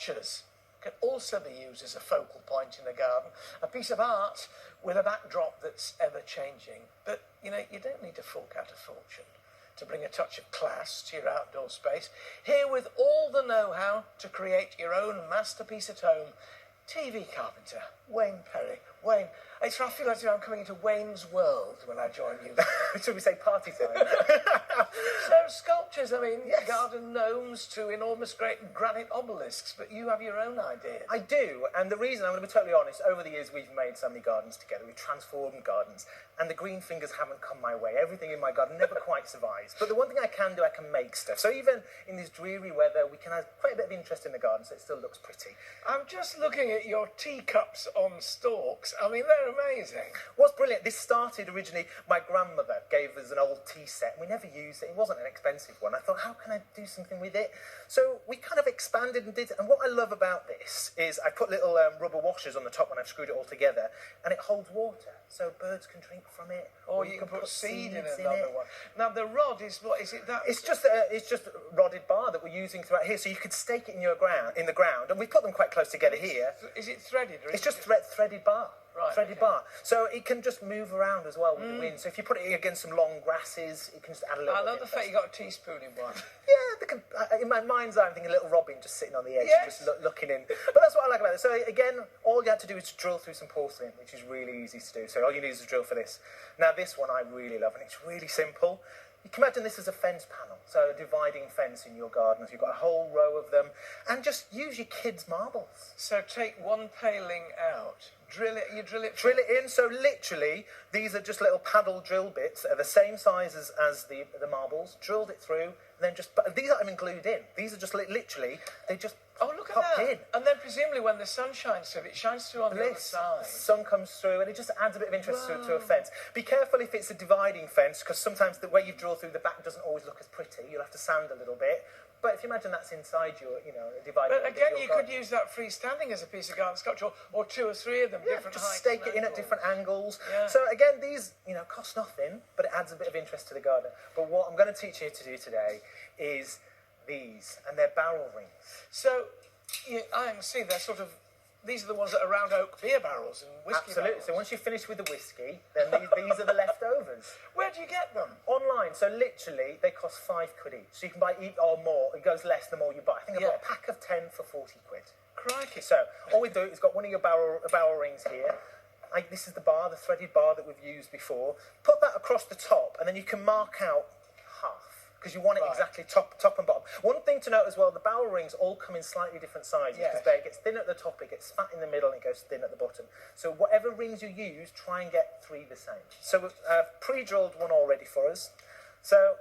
Sculptures can also be used as a focal point in the garden. A piece of art with a backdrop that's ever-changing. But, you know, you don't need to fork out a fortune to bring a touch of class to your outdoor space. Here with all the know-how to create your own masterpiece at home, TV carpenter, Wayne Perrey. Wayne, I feel like I'm coming into Wayne's world when I join you. Should we say party time? So sculptures, I mean, yes. Garden gnomes to enormous great granite obelisks, but you have your own idea. I do, and the reason, I'm going to be totally honest, over the years we've made so many gardens together, we've transformed gardens, and the green fingers haven't come my way. Everything in my garden never quite survives. But the one thing I can do, I can make stuff. So even in this dreary weather, we can have quite a bit of interest in the garden, so it still looks pretty. I'm just looking at your teacups on stalks. I mean, they're amazing. What's brilliant, this started originally, my grandmother gave us an old tea set. We never used it. It wasn't an expensive one. I thought, how can I do something with it? So we kind of expanded and did it. And what I love about this is I put little rubber washers on the top when I've screwed it all together, and it holds water, so birds can drink from it. Or you can put seed in another one. Now the rod is what is it? That it's just rodded bar that we're using throughout here, so you could stake it in the ground, and we put them quite close together here. Is it threaded? Or it's just threaded bar. Right, threaded bar. So it can just move around as well with the wind. So if you put it against some long grasses, it can just add a little bit. I love the fact you got a teaspoon in one. Yeah, in my mind's eye, I'm thinking a little robin just sitting on the edge, just looking in. But that's what I like about it. So again, all you had to do is drill through some porcelain, which is really easy to do. So all you need is a drill for this. Now this one I really love, and it's really simple. You can imagine this as a fence panel, so a dividing fence in your garden. So you've got a whole row of them, and just use your kids' marbles. So take one paling out, drill it in. So literally, these are just little paddle drill bits that are the same size as the marbles. Drilled it through, and then but these aren't even glued in. These are just literally, they just look at that. In. And then presumably when the sun shines through, it shines through on the other side. The sun comes through, and it just adds a bit of interest to a fence. Be careful if it's a dividing fence, because sometimes the way you draw through the back doesn't always look as pretty. You'll have to sand a little bit. But if you imagine that's inside your, dividing. But again, you could use that freestanding as a piece of garden sculpture, or two or three of them, different heights. Just stake it in at different angles. Yeah. So again, these, cost nothing, but it adds a bit of interest to the garden. But what I'm going to teach you to do today is these, and they're barrel rings. So I can see they're these are the ones that are round oak beer barrels and whiskey barrels. So once you finish with the whiskey, then these are the leftovers. Where do you get them? Online. So literally, they cost £5 each. So you can buy or more. It goes less the more you buy. I think I bought a pack of 10 for £40. Crikey. So all we do is got one of your barrel rings here. This is the bar, the threaded bar that we've used before. Put that across the top, and then you can mark out half, because you want it exactly top and bottom. One thing to note as well, the barrel rings all come in slightly different sizes, because it gets thin at the top, it gets fat in the middle, and it goes thin at the bottom. So whatever rings you use, try and get 3 the same. So we've pre-drilled one already for us. So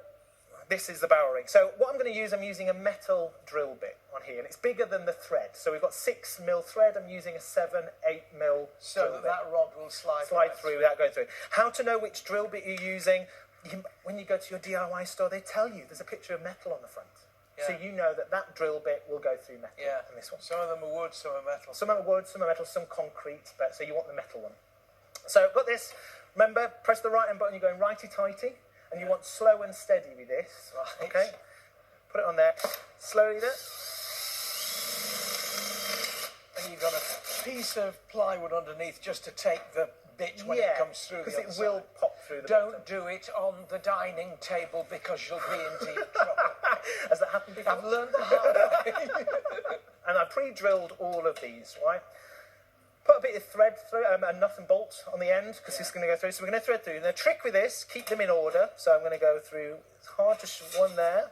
this is the barrel ring. So what I'm going to use, I'm using a metal drill bit on here, and it's bigger than the thread. So we've got 6mm thread. I'm using a 7-8mm so that rod will slide through without going through. How to know which drill bit you're using? When you go to your DIY store, they tell you there's a picture of metal on the front. Yeah. So you know that drill bit will go through metal. Yeah. And this one. Some of them are wood, some are metal. Some are wood, some are metal, some concrete. So you want the metal one. So I've got this. Remember, press the right hand button. You're going righty-tighty. And you want slow and steady with this. Right. Okay. Put it on there. Slowly there. And you've got a piece of plywood underneath just to take the bit when it comes through the other because it will pop through the Don't do it on the dining table, because you'll be in deep trouble. Has that happened before? I've learned the hard way. And I pre-drilled all of these, right? Put a bit of thread through, a nut and bolt on the end, because it's going to go through. So we're going to thread through. And the trick with this, keep them in order. So I'm going to go through. It's hard to one there.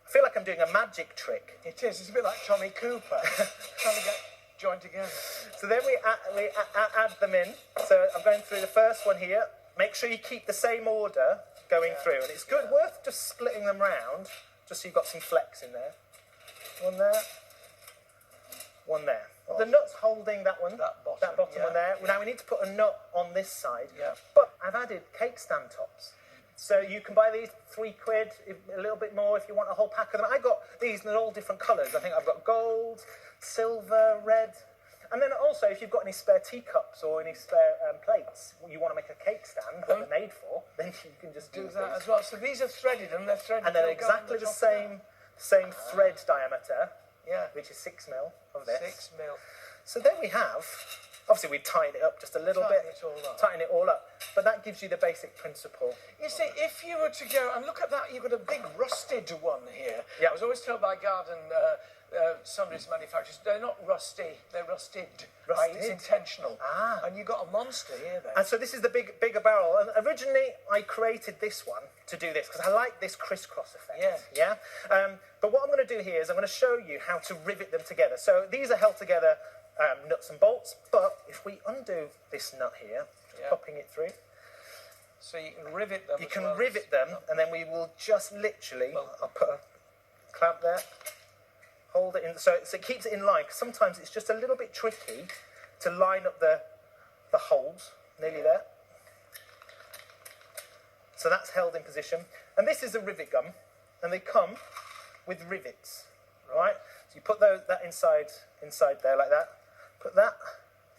I feel like I'm doing a magic trick. It is. It's a bit like Tommy Cooper trying to get joined together. So then we add them in. So I'm going through the first one here. Make sure you keep the same order going through. And it's worth just splitting them round, just so you've got some flex in there. One there. One there. Oh. The nut's holding that one. That bottom one there. Now we need to put a nut on this side. Yeah. But I've added cake stand tops. So you can buy these £3, a little bit more if you want a whole pack of them. I got these, and they're all different colours. I think I've got gold, silver, red. And then also, if you've got any spare teacups or any spare plates you want to make a cake stand that they're made for, then you can just do that as well. So these are threaded, and they're threaded. And they're exactly the same thread diameter. Yeah. which is 6mm of this. 6mm. So there we have. Obviously, we tighten it up just a little bit. Tighten it all up. But that gives you the basic principle. You see, if you were to go and look at that, you've got a big rusted one here. Yeah. I was always told by garden sundries manufacturers, they're not rusty, they're rusted. Right? It's intentional. And you've got a monster here then. And so this is the bigger barrel. And originally, I created this one to do this, because I like this crisscross effect. Yeah. But what I'm going to do here is I'm going to show you how to rivet them together. So these are held together nuts and bolts, but if we undo this nut here, just popping it through. So you can rivet them. You can rivet them, and then we will just literally, I'll put a clamp there, hold it in, so it keeps it in line, because sometimes it's just a little bit tricky to line up the holes, nearly there. So that's held in position. And this is a rivet gun, and they come with rivets, right? So you put that inside there like that, put that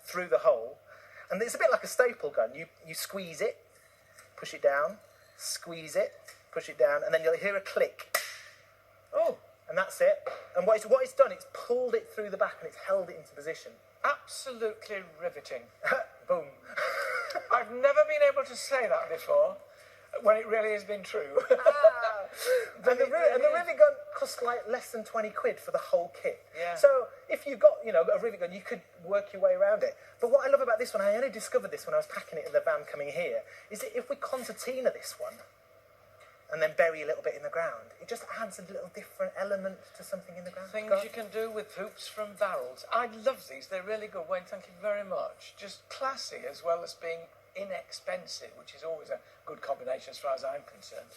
through the hole, and it's a bit like a staple gun. You squeeze it, push it down, squeeze it, push it down, and then you'll hear a click. Oh. And that's it. And what it's done, it's pulled it through the back and it's held it into position. Absolutely riveting. Boom. I've never been able to say that before, when it really has been true. And the rivet gun costs like less than 20 quid for the whole kit. Yeah. So if you've got, a rivet gun, you could work your way around it. But what I love about this one, I only discovered this when I was packing it in the van coming here, is that if we concertina this one, and then bury a little bit in the ground, it just adds a little different element to something in the ground. Things you can do with hoops from barrels. I love these. They're really good. Wayne, thank you very much. Just classy as well as being inexpensive, which is always a good combination as far as I'm concerned.